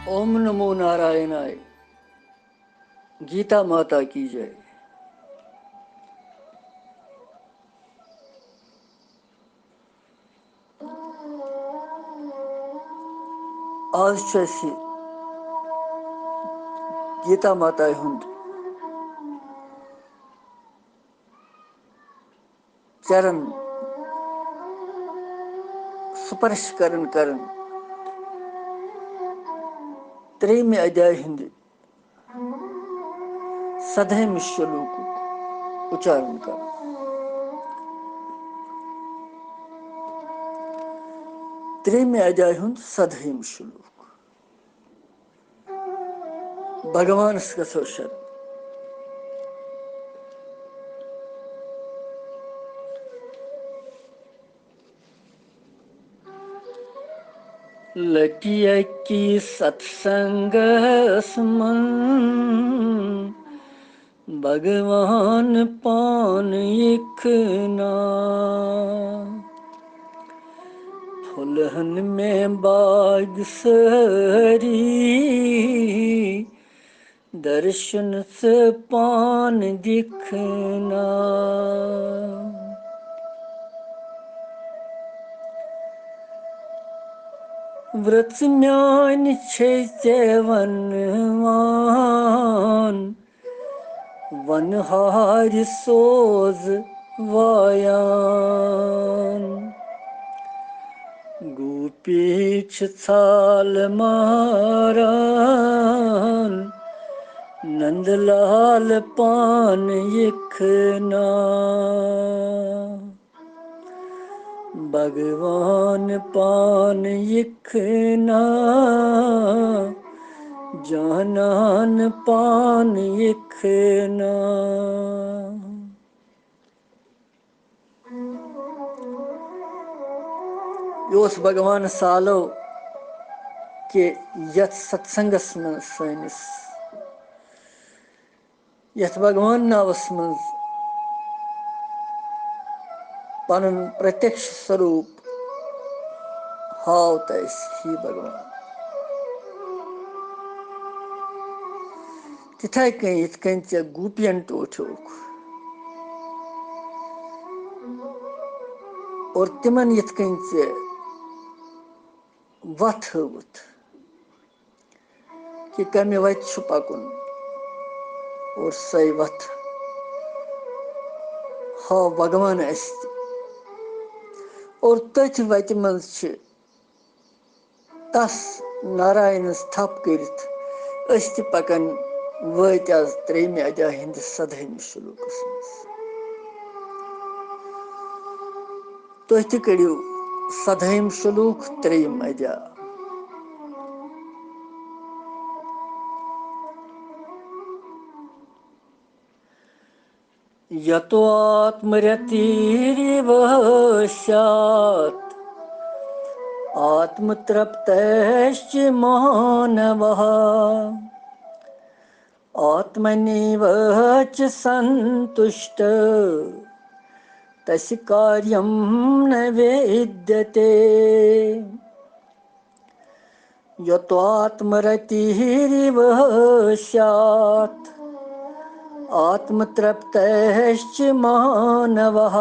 ओम नमो नारायणाय। गीता माता की जय। आज गीता माता हुंद चरण स्पर्श करन त्रेम अध्याय हिंद सधैम श्लोक उच्चारण कर। त्रेम अध्याय हुंद सधैम श्लोक भगवान गो शरण। लकिया की सत्संग स्मन भगवान पान इखना फुलहन में बाग सरी दर्शन से पान दिखना। व्रत म्यान छे वनहार सोज वायान गोपीछ छाल मारान नंदलाल पान इखना भगवान पान इखना जानन पान इखना। योस भगवान सालो के यथ सत्संगस में सैनिस यथ भगवान नावस में पन प्रत्यक्ष स्वरूप हाव तैस ही भगवान तिथाय कहीं इत कहीं चे गुपियन टोठोक और तिमन इत कहीं चे वथ होत कि कमे वत छुपाकुन और सही वथ हाव भगवान अस्त और तथ वत मन तस नारायण थप करित पकन वत आज त्रेम अध्याय हिंदिस सधैम श्लोकस मज। तुह ति करियो सधैम श्लोक त्रेम अध्याय। यतो आत्मरतिरिव स्यात् आत्मतृप्तश्च मानवः आत्मनेव च सन्तुष्ट तस्य कार्यं न वेद्यते। यतो आत्मरतिरिव स्यात् आत्मतृप्तश्च मानवः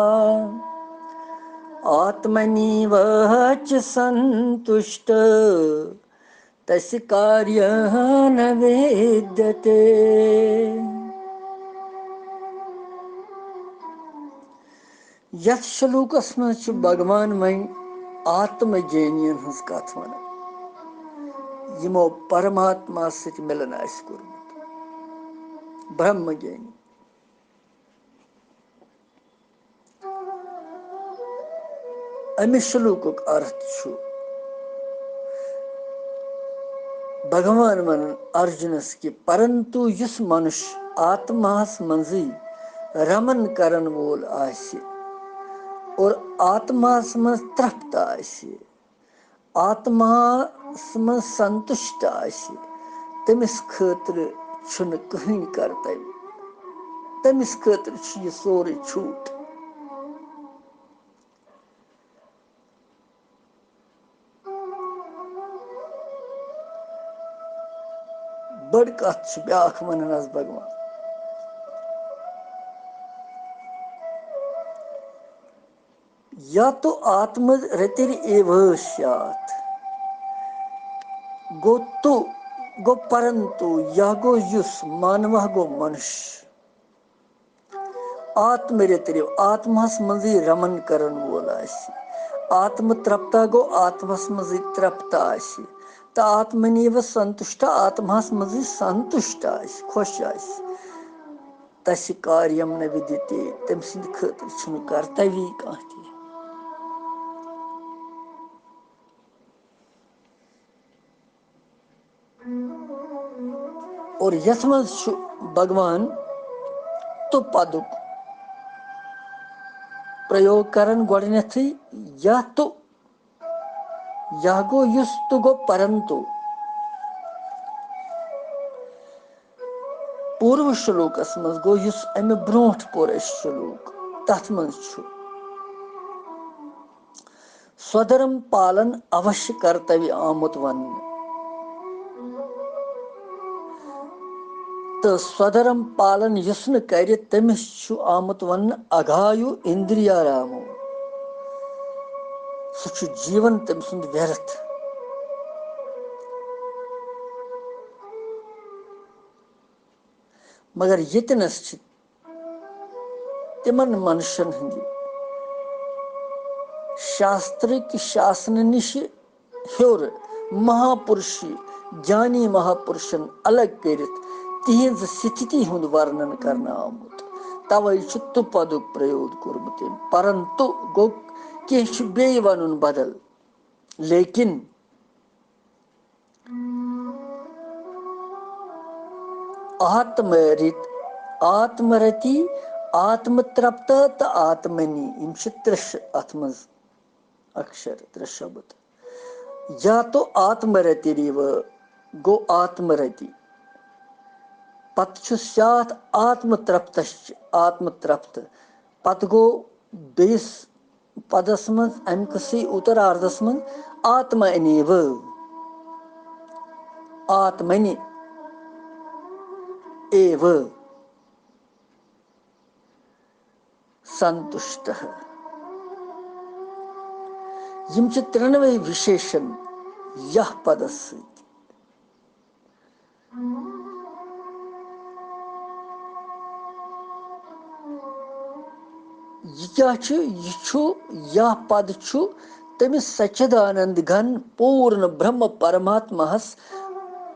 आत्मनीव च सन्तुष्ट तस्य कार्यं न वेद्यते। यथ श्लोकस में भगवान मैं आत्मज्ञानियन हज कथ वन यमो परमात्मा सत मिलन आस कोर्मुत ब्रह्मज्ञानी। अमिस श्लोकुक अर्थ छु भगवान वन अर्जुनस कि परंतु युस मनुष्य आत्मास मंजी रमन करन वोल आसे और आत्मास में तृप्त आसे आत्मास में संतुष्ट आसे तमिस खतर छुन कहीं कर्तव्य तमिस खतर छु ये सोरे छूट। बड़ कथ ब्याख वनान भगवान या तो आत्म रतिर एव स्यात् गो तो गो परंतु यह गो युस मानव गो मनुष्य आत्म रतिर आत्मस मज रमन करन वोल आत्म तृप्ता गो आत्मस मज तृप्ता तो आत्मनिव संतुष्ट आत्मस मज संतुष्ट खुश तस कार्यम न विद्यते तम सद खतर कर्तव्य कह और यथ मज भगवान तो पदुक प्रयोग करन गोडनेथै यह तो यह गो युस तो गो परंतु पूर्व श्लोकस मज गो युस अमे ब्रोठ पोर श्लोक तथ मज छु स्वधर्म पालन अवश्य कर्तव्य आमुत वन तो स्वधर्म पालन युस न कर तमिस छु आमुत वन अघायु इंद्रियारामो सु जीवन तम सुंद व्यर्थ मगर यतनस तिमन मनुष्यन हंदी शास्त्रिक शासन निश हेर महापुरुष ज्ञानी महापुरुषन अलग करित तिहंज स्थिति हुंद वर्णन करना आमुत तवै तु पदुक प्रयोग कोर्मुत परंतु गो कह बे वन बदल लेकिन आत्मरति आत्मतृप्त तो आत्मनि इन त्रिश अथ मज अक्षर त्रे शब्द या तो आत्मरति गो आत्मरति पत सात आत्मतृप्त आत्मतृप्त पत गो बेस पदस मज अमकसी उत्तरार्धस मज आत्मनिव आत्मनि एव संतुष्ट यम त्रिनवे विशेषण यह पदस यह पद तमिस सच्चिदानंद घन पूर्ण ब्रह्म परमात्मा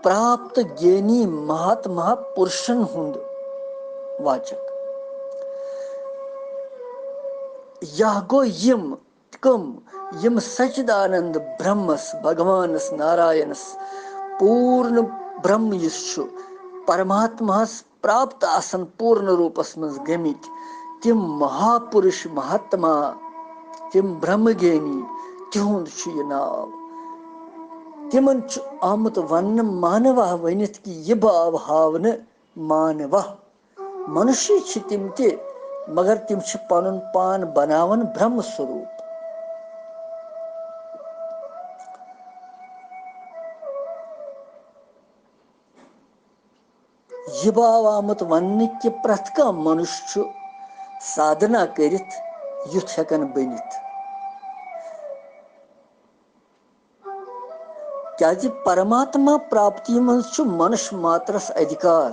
प्राप्त ज्ञानी महात्मा पुरुषन हुंद वाचक यह गो यम सच्चिदानंद ब्रह्मस भगवानस नारायणस पूर्ण ब्रह्म युस परमात्मा प्राप्त आसन पूर्ण रूपस मज गमित तिम महापुरुष महात्मा तिम ब्रह्मज्ञानी तिहुंद यह नाव तिमन आमुत वन मानवा वनित कि यह भाव हावन मानवा मनुष्य तिम ते मगर तिम पनुन पान बनावन ब्रह्म स्वरूप यह भाव आमुत वन कि प्रथ कह मनुष्य साधना करित युथ हेकन बनित क्या परमात्मा प्राप्ति मज मनुष्य मात्रस अधिकार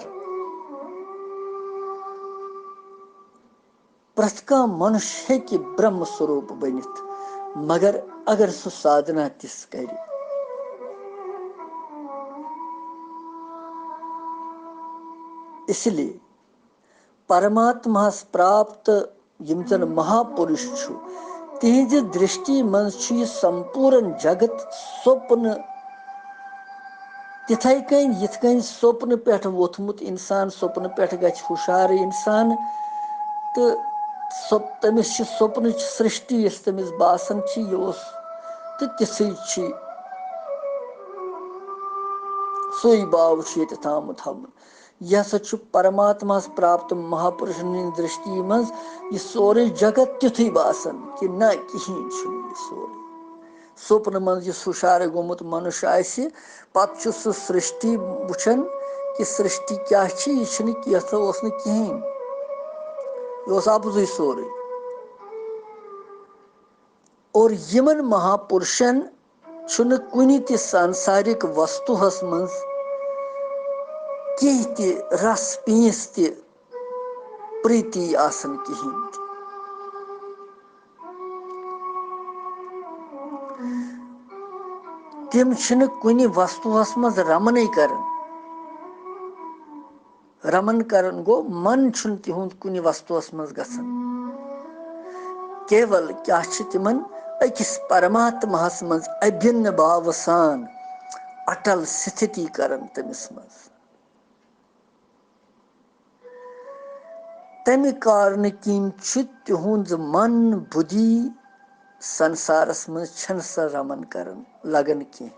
प्रथ कह मनुष्य कि ब्रह्म स्वरूप बनित मगर अगर सु साधना तिस कर इसलिए परमात्मा प्राप्त यम जन महापुरुष तिहज दृष्टि मज संपूर्ण जगत स्वप्न तिथै कन यथ कन स्वप्न पे वोथमुत इंसान स्वप्न पे गछ हुशार इंसान तो तमिस स्वप्न सृष्टि तमिस बासन तो तिथै सोई भाव थामुत हम यह हसा परमात्मा प्राप्त महापुरुषन दृष्टि मज यह सोरे जगत तिथु बासन कि ना कहीं सोरे स्वप्न मज हुशार गोमुत मनुष्य पत सृष्टि वुचन कि सृष्टि क्या कहें यह अफजुई सोरे और यमन महापुरुषन छुन कुनि ति सांसारिक वस्तुहस मंज कह ति रस पीस ति प्रीति आसन कहें तिम छुन कुनि वस्तुहस मज रमन करन रमन करन गो मन छुन तिहुंद कुनि वस्तुहस मज गसन केवल क्या तिमन अकिस परमात्माहस मज अभिन्न भाव सान अटल स्थिति करन तमिस मज तमि कारण किन तिहुंद मन बुद्धि संसारस मज छन स रमन करन लगन की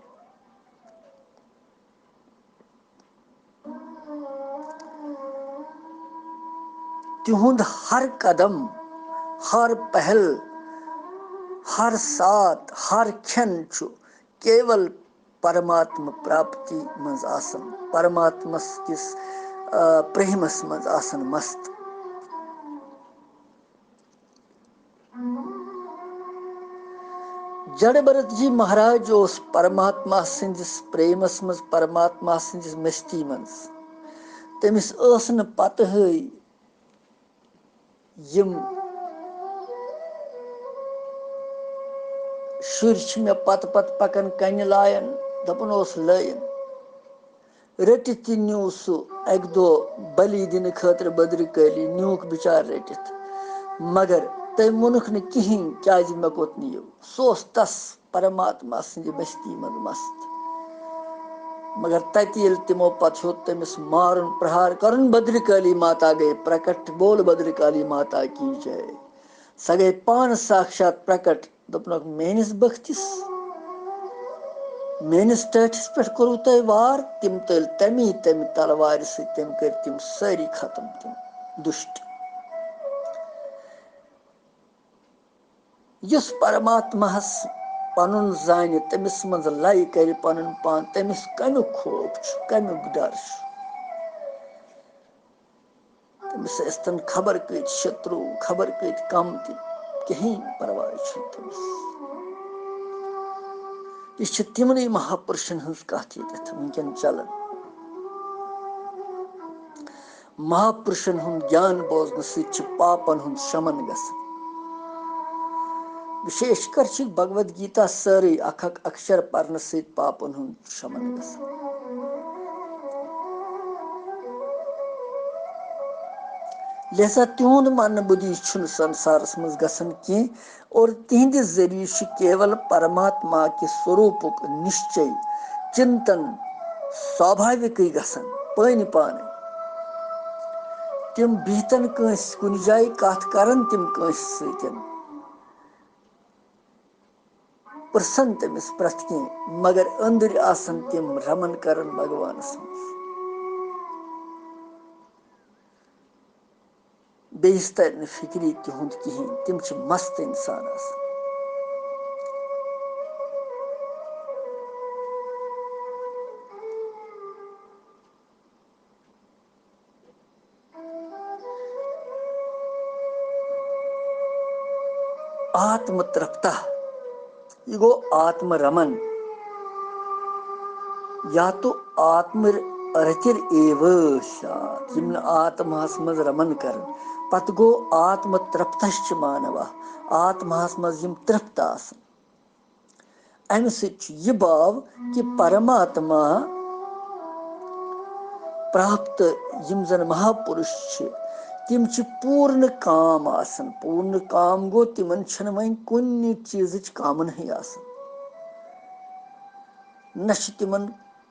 तिहुंद हर कदम हर पहल हर साथ हर क्षण छु केवल परमात्मा प्राप्ति मज आसन परमात्मा किस प्रेमस मज आसन मस्त जड़ भरत जी महाराज उस परमात्मा सिंदिस प्रेमस मज परमात्मा सिंदिस मस्ती मज तमिस न पतह यम शुर मे पत पत पकन कन लायन दपन लायन रटित न्यू सह अक दो बलि दिन खतर बद्र काली न्यूक बिचार रटित मगर तम वोनुख न कहें क्या मे कोत नीव सह तस परमात्मा सिंध बस्ती मज मस्त मगर तत तिमो पत हेत तमिस मारुन प्रहार करन बद्रकाली माता गए प्रकट बोल बद्रकाली माता की जय स गई पान साक्षात प्रकट दोपनक मेनिस बख्तिस मेनिस टठिस पे कोरु तय वार तिम तल तमी तम तलवार से तम कर तिम सारी खत्म तिम दुष्ट युस परमात्माहस पनुन जान तमिस मज लय कर पनुन पान तमिस कमुक खौफ कमुक डर तमिस अस्तन खबर कत शत्रु खबर कत कम कहीं परवाह तमिस यह तिमन महापुरुषन हज कथ वनकन चलन महापुरुषन हुंद ज्ञान बोजन सत पापन हुंद शमन गसन विशेषकर भगवद गीता सारे अख अक्षर पढ़ने सत पापन हुंद शमन गसन लिहाजा तिहुंद मन बुद्धि संसारस मज गसन की और तिहंद जरिए केवल परमात्मा के स्वरूपुक निश्चय चिंतन स्वाभाविक गसन पानी पाने तिम बिहतन कंस कुन जाय कथ करन तिम कंस सतन प्रसन्न तमिस प्रथ कह मगर अंदर आसन तिम रमन करन भगवानस मज बेस तर फिक्री तिहुंद कहें तिम मस्त इंसान आसन आत्म तृप्ता यह गो आत्म रमन या तो आत्म रतिर एव यम आत्मास मज रमन कर पत गो आत्म तृप्त मानव आत्मास मज यम तृप्त आसन अम सह भाव कि परमात्मा प्राप्त यम जन महापुरुष तिम पूर्ण काम आसन पूर्ण काम गो तिमन छन वन कुन चीज कामन आसन न तिमन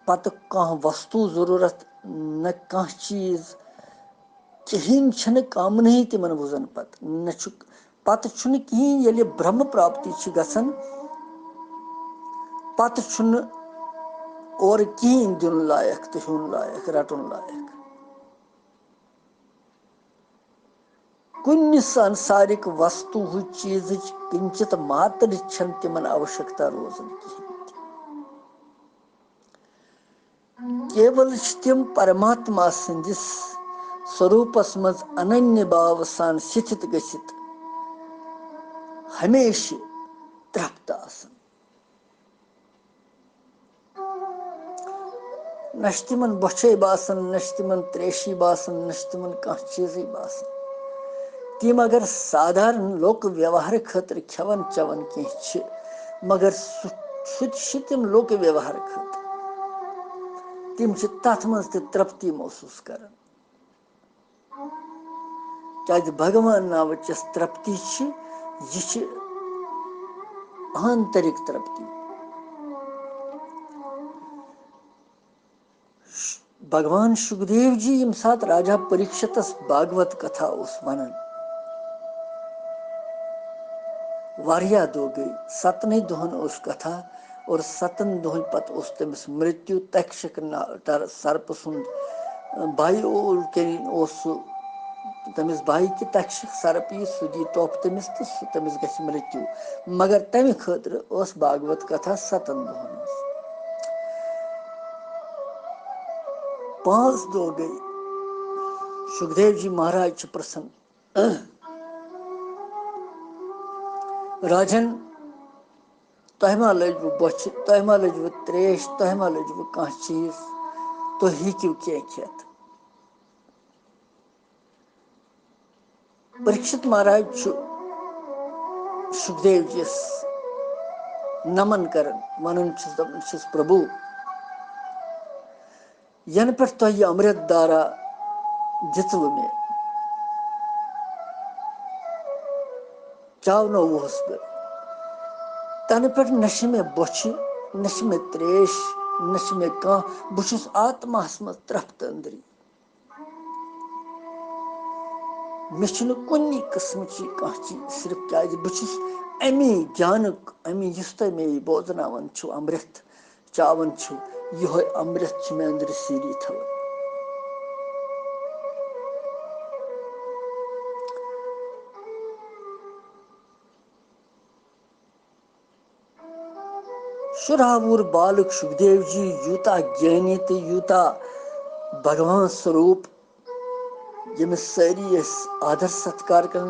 पत कह वस्तु जरूरत न कह चीज कहें छन कामन तिमन बुझन पत न पत छुन कहें यदि ब्रह्म प्राप्ति गसन पत छुन और कहें दिन लायक तो हुन लायक रटन लायक कुन सांसारिक वस्तु चीज किंचित मात्र छन तिमन आवश्यकता रोजन केवल तिम परमात्मा संदिस स्वरूपस मज अनन्य भाव सान स्थित गसित हमेशा त्रप्त आसन नश तिमन बछे बासन नश तिमन त्रेशी बासन नश तिमन कह चीज बासन तिम अगर साधारण लोक व्यवहार खतर खेवन चवन कह मगर सह तिम लोक व्यवहार खतर तिम तथ मज तृप्ति महसूस कर क्या भगवान नाव चस तृप्ति यह आंतरिक तृप्ति। भगवान सुखदेव जी यम सात राजा परीक्षितस भागवत कथा उस वनन वारिया दो गई सतन दोहन उस कथा और सतन दोहन पत उस तमिस मृत्यु तक्षक सर्प सुंद भाई उस तमिस भाई कि तक्षक सर्प यह सह दी टोप तमिस तो तमिस गछ मृत्यु मगर तमि खतर उस भागवत कथा सतन दोहन 5 दो गई सुखदेव जी महाराज प्रसन्न राजन तह मा लज बच तह मा लज त्रेश तह मा लज कह चीज तो हिक्यू कह खेत परीक्षित महाराज सुखदेव जी नमन कर वन प्रभु यन पे तुह यह अमृत दारा दितव मे चावनो वोस बह तन पे नश मे बोछ नश मे त्रेश नश मे कह बहुस आत्मा मज त्रप्त अंदरी मे कुन किस्म कह चीज सिर्फ क्या बहुस अमी ज्ञानक अमी इस तुम मे बोजनावन अमृत चावन यह अमृत मे अंदर सीरी थवन शुरावूर बालक सुखदेव जी यूता ज्ञानी तो यूता भगवान स्वरूप यमिस सारी आदर सत्कार कर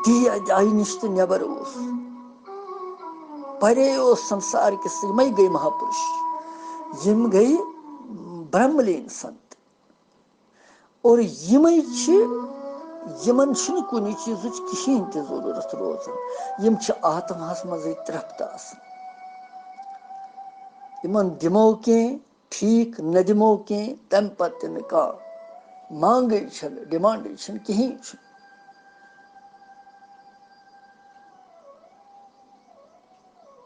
दी अजाई निश तो नबर परे संसार किस यम गई महापुरुष यम गई ब्रह्मलीन संत और यम यमन कुन चीज कहें ते जरूरत रोजान यम आत्मा मज त्रप्त यमन दिमो कह ठीक न दिमो कह तम पत न कह मांगे डिमांड कहें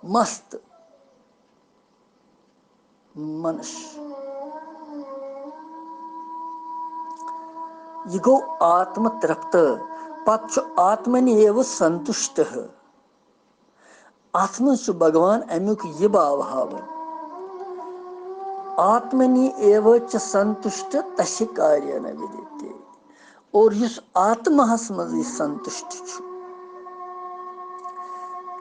मस्त मनुष्य यह गो आत्म तृप्त पत आत्मनि एव संतुष्ट आत्म भगवान अमुक यह भाव हावन आत्मनि एव च संतुष्ट तस्य कार्य न विदिते और युस आत्मास मज संतुष्ट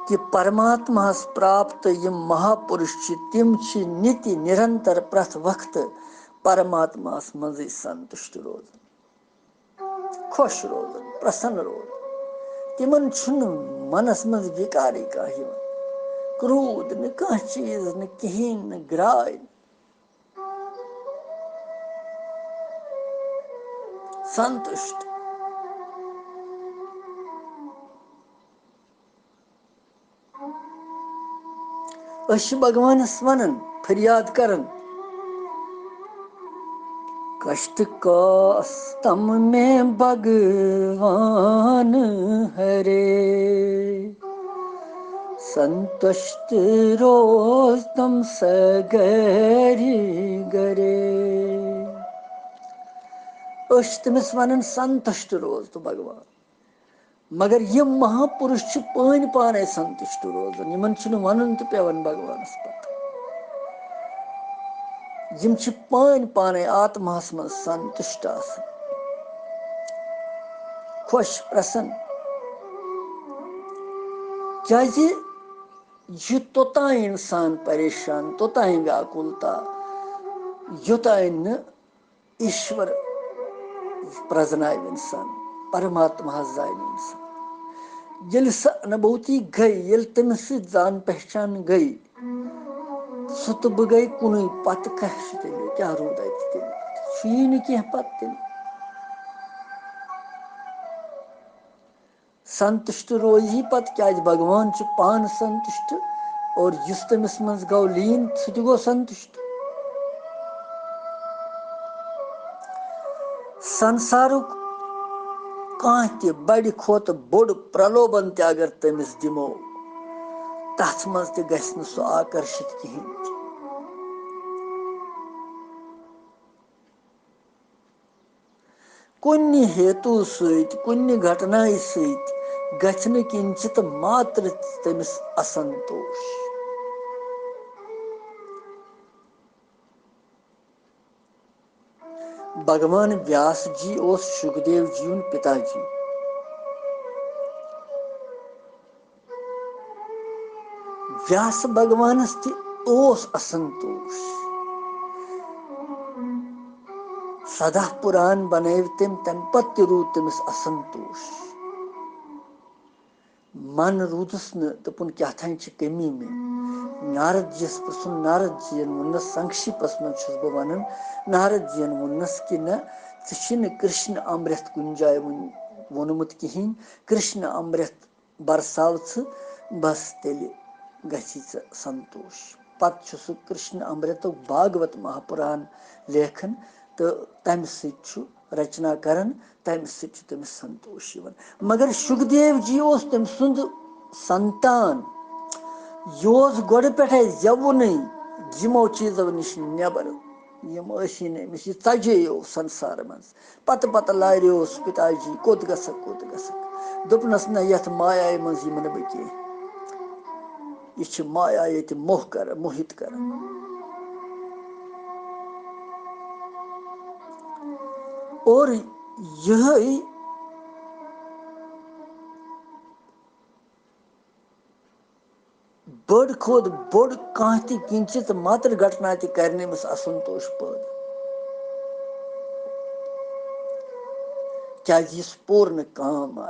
कि परमात्मा प्राप्त यम महापुरुष तिम नित्य निरंतर प्रथ वक्त परमात्मा मज संतुष्ट रोजन खुश रोजन प्रसन्न रोजन तिमन मनस मज विकारी कह क्रोध न कह चीज न कहें न ग्राय संतुष्ट भगवानस वन फरियाद करन कष्ट कस्तम में भगवान हरे संतुष्ट रोज तम सगरी गरे तमिस वन संतुष्ट रोज तो भगवान मगर ये महापुरुष पान पाने संतुष्ट रोजन यमन वन तो पेवन भगवानस पत यम पान पाने आत्मास मज संतुष्ट खुश प्रसन्न क्या यह तोतान इंसान परेशान तोतान व्याकुलता योतान ईश्वर प्रजनाव इंसान परमात्मा जान इंसान ये सह अनुभूति गई ये तमिस जान पहचान गई सह तो बह गई कुन पत तेल क्या रूद तेल कह पत तेल संतुष्ट रोजी पत क्या भगवान पान संतुष्ट और इस तमिस मज गो लीन सह गो संतुष्ट संसारुक कह तह बड़ खोत बोड़ प्रलोभन ते अगर तमिस दिमो तथ मज तह गछ न सह आकर्षित कहें कुन हेतु सत कुन घटना सत गछ न किंचित मात्र तमिस असंतोष भगवान व्यास जी और सुखदेव जी उन पिताजी व्यास भगवानस तोस असंतोष सदा पुराण बनव तम पत्त रूद तमिस असंतोष मन रूदस न दपुन क्या कमी में नारद जीस पृन नारद जीन वनस संक्षिप्स मज बह वन नारद जीन वनस कि न कृष्ण अमृत कुन जाय वोनमुत कहें कृष्ण अमृत बरसाव बस तेल गि संतोष पत सह कृष्ण अमृत भागवत महापुराण लेखन तो तम रचना करान तम तमिस संतोष मगर सुखदेव जी तम सुंद संतान यह गोड़ पे जवुन यमो चीजों नश नबर अमिस चजेयो संसार मज पत पत लारियोस पिताजी कोत गसक दोपनस न यथ माया मज यम न बह कह यह माया ये मोह कर मोहित कर और यह बड़ खोद बोड़ कह किंचित मात्र घटना करने में असंतोष पैदा क्या पूर्ण काम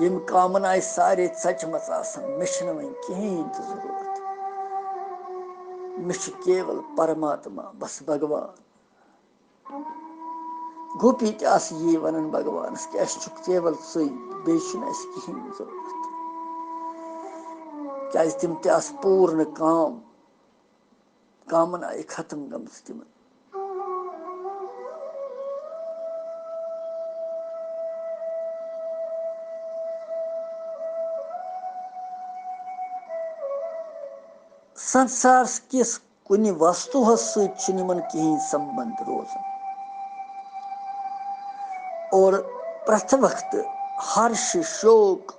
यम कामन आय सारे सचमच मे वो कहें तो जरूरत मे केवल परमात्मा बस भगवान गोपी तस यी वन भगवानस कि अस केवल सै बेस कहें जरूरत क्या तम तस पूर्ण कामन आय खत्म गम तम संसार किस कुन वस्तुहस समान कहें संबंध रोजान और प्रथ वक्त हर्ष शोक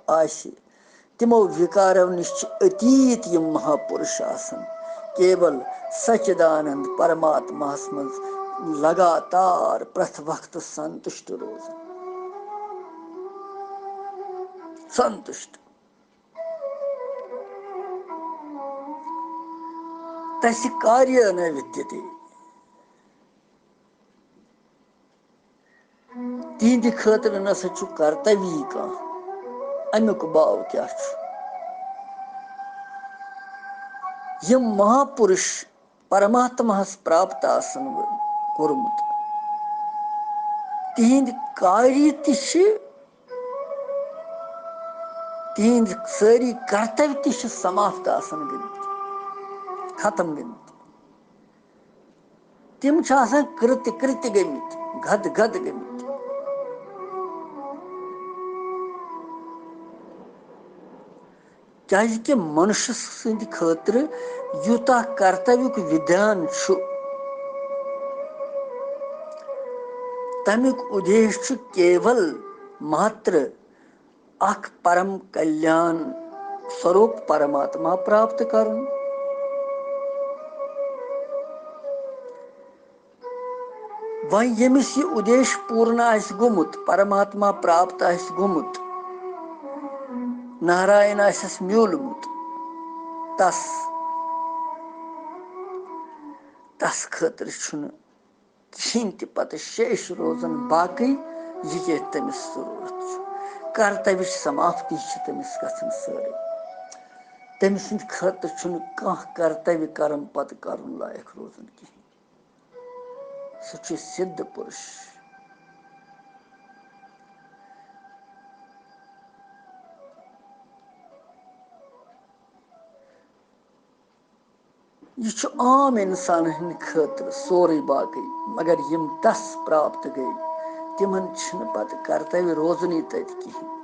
तमो विकारों नश अतीत यम महापुरुष केवल सच्चिदानंद परमात्मा मज लगातार प्रथ वक्त संतुष्ट रोजान संतुष्ट तस कार्य न विद्यते तिहद खतर नसा कर्तव्य कह अमुक भाव क्या यम महापुरुष परमात्मा प्राप्त कोर्मुत तिहद कार्य तिहद सारी कर्तव्य समाप्त गमित खत्म गमित तम कृत्य कृत्य गमित गद गद गमित क्या मनुष्य सद खतर यूता कर्तव्य विधान तमिक उद्देश्य केवल मात्र अख परम कल्याण स्वरूप परमात्मा प्राप्त कर वह यमिस यह उद्देश्य पूर्ण गोमुत परमात्मा प्राप्त गोमुत नारायण आसस म्यूलमुत तस खतर कहें ते पत शेष रोजन बाकी ये तमिस जरूरत कर्तव्य समाप्ति तमिस गन सारे तम सद खतर कह कर्तव्य कर्म पत कर लायक रोजन कहें सह सिद्ध पुरुष यह आम इंसान हंद खतर सोरे बाकी मगर यम तस प्राप्त गई तिमन पत कर्तव्य रोजन तत कहें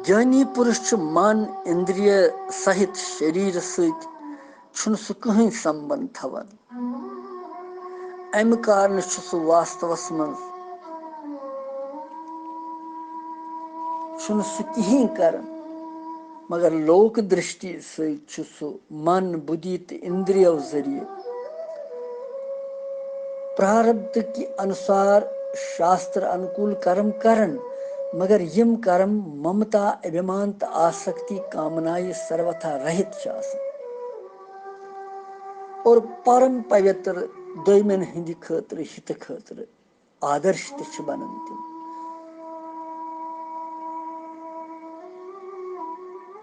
ज्ञानी पुरुष मन इंद्रिय सहित शरीर सह कहीं संबंध थवान अमि कारण सह वास्तवस मज कहीं कर मगर लोक दृष्टि सह मन बुद्धि तो इंद्रियों जरिए प्रारब्ध के अनुसार शास्त्र अनुकूल कर्म करन मगर यम कर्म ममता अभिमान तो आसक्ति कामनाएं सर्वथा रहित और परम पवित्र दोमन हंद खतर हित खतर आदर्श बनन तम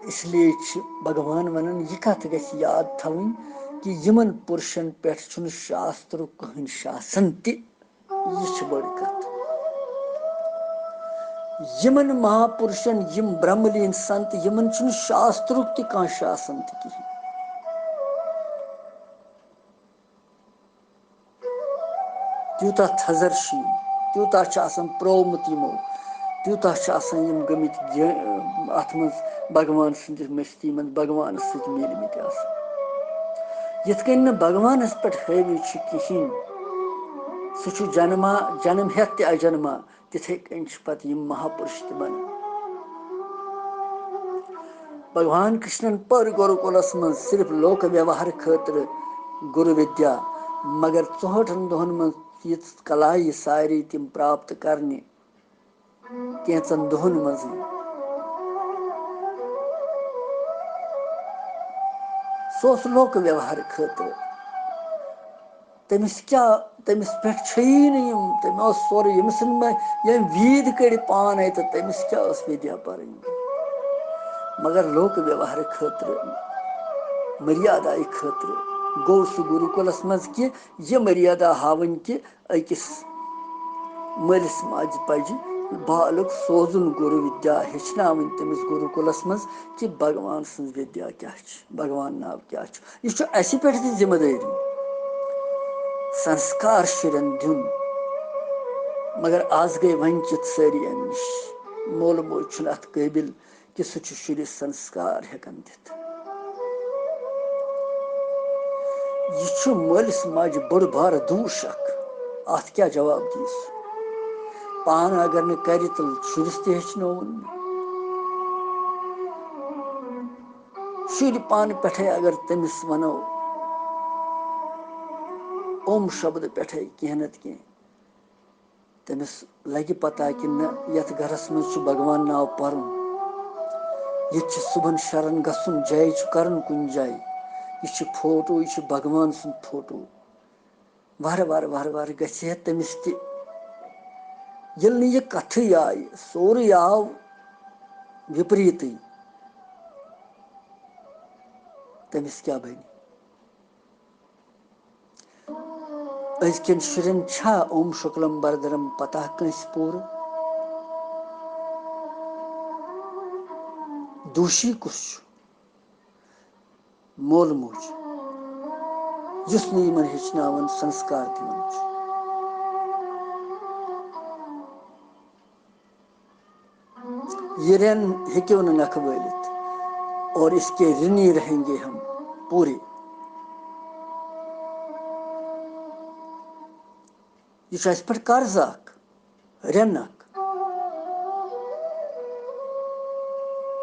इसलिए भगवान वनान यह कथ ग याद थवन कि यमन पुरुषन पे शास्त्र कहीं शासन यह बड़ कथ यमन महापुरुषन यम ब्रह्मलीन संत यमन शास्त्र कह शासन कहें त्यूता थजर शीन त्यूता प्रोमुत यमो त्यूता गमित अत मज भगवान सद मस्ती मज भगवान सत मिलमित यथ कन भगवानस पे हावी कहें सह जन्म हेत ते अजन्मा तिथे कन पत महापुरुष त बन भगवान कृष्णन पर गुरुकुलस मज सिर्फ लोक व्यवहार खतर गुरु विद्या मगर 64 दोहन मज यीत कलाई सारी तिम प्राप्त करने कैचन दोहन मज सोस लोक व्यवहार खतर तमिस क्या तमिस पे तम सोर यमिस वीद कड़ पान तो तमिस क्या विद्या पर मगर लोक व्यवहार खतर मर्यादा खतर गो सह गुरुकुलस मज कि यह मर्यादा हावन कि अकिस मलिस माज पज बालक सोजुन गुरु विद्या हेचनावन तमिस गुरुकुलस मज कि भगवान सज विद्या क्या भगवान नाव क्या यह अस पे जिम्मेदारी संस्कार शुरन दिन मगर आज गई वंचित सारी अम नश मोल मोज अत काबिल कि सह शुरस संस्कार हेकन दित यह मलिस माज बड़ बार दूष अत क्या जवाब दीस पान अगर न कर तो शुरस तेचनोन शुर पान पे अगर तमिस वनो ओम शब्द पे कह नत कह तमिस लगे पता कि न यथ घरस मज भगवान नाव पर ये सुबह शरण गसन जय कर कुन जाय यह फोटो यह भगवान सुंद फोटो वार वार वार वार गहे तमिस ये कथ आय सोरे आव विपरीत तमिस क्या बन अजकन शुरन छा ओम शुक्लम बरदरम पता कंस पूर दोषी कुस मोल मोज युस नमन हेचनावन संस्कार दिवन ये ऋण हेक्यो न नख वालित और इसके ऋणी रहेंगे हम पूरे यह पे कर्ज ऋण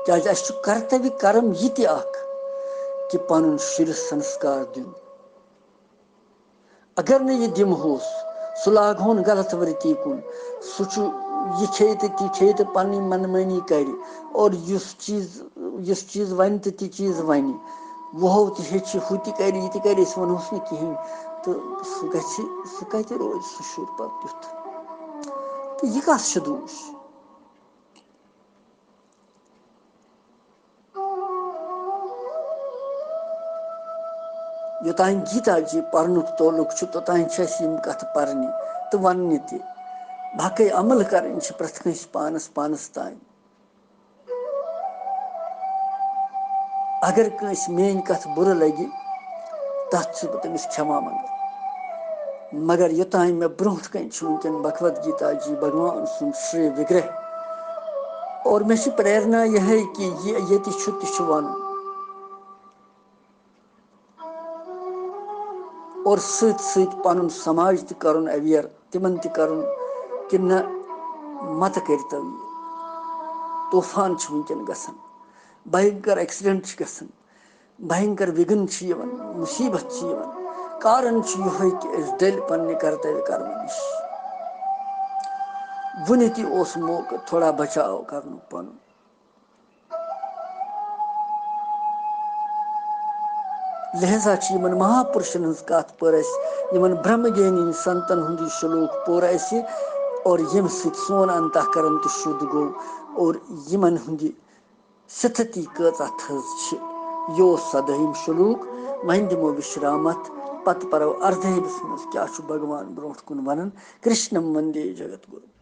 क्या कर्तव्य कर्म यह कि पन शुर संस्कार दिन अगर न यह दिमहोस सह लागहोन गलत वर्ती कुन सह यह खे तो ती खे तो पन्नी मनमानी कर और इस चीज इस चीज वन तो ती चीज वन वो तो हेच हु तह कर यह कर वनोस ना कहें तो सह कत रोज सह शुर पत युथ तो यह कस दोष योतान गीता जी पर्नुक तोलुक तोतान कथ पर्नि तो वन तह बाकी अमल कर प्रत कंस पानस पानस तान अगर कंस मेन कथ बुर लगे तथ तमिस क्षमा मंगन मगर योतान मे ब्रोह कन वनकन भगवद गीता जी भगवान सुन श्री विग्रह और मे प्रेरणा यह कि ये तह वन और सत सत पन समाज तक अवेयर तिमन तक कि न मत करतो तूफान वनकन गसान भयंकर एक्सीडेंट गसान भयंकर विघ्न मुसीबत कारण यह कि डल पन्ने कर्तव्य कर्म नश वुन तह मौका थोड़ा बचाव कर पन लिहाजा महापुरुषन हज कथ पर ब्रह्मज्ञानी संतन हुंद श्लोक पोर और यम सोन अंतकरण तो शुद्ध गो और यमन हुंद स्थिति कचा थज यो सदहिम श्लोक वह दिमो विश्रामत पत परो अर्धहिस मज क्या भगवान ब्रोह कुन वन कृष्णम वंदे जगत गुरु।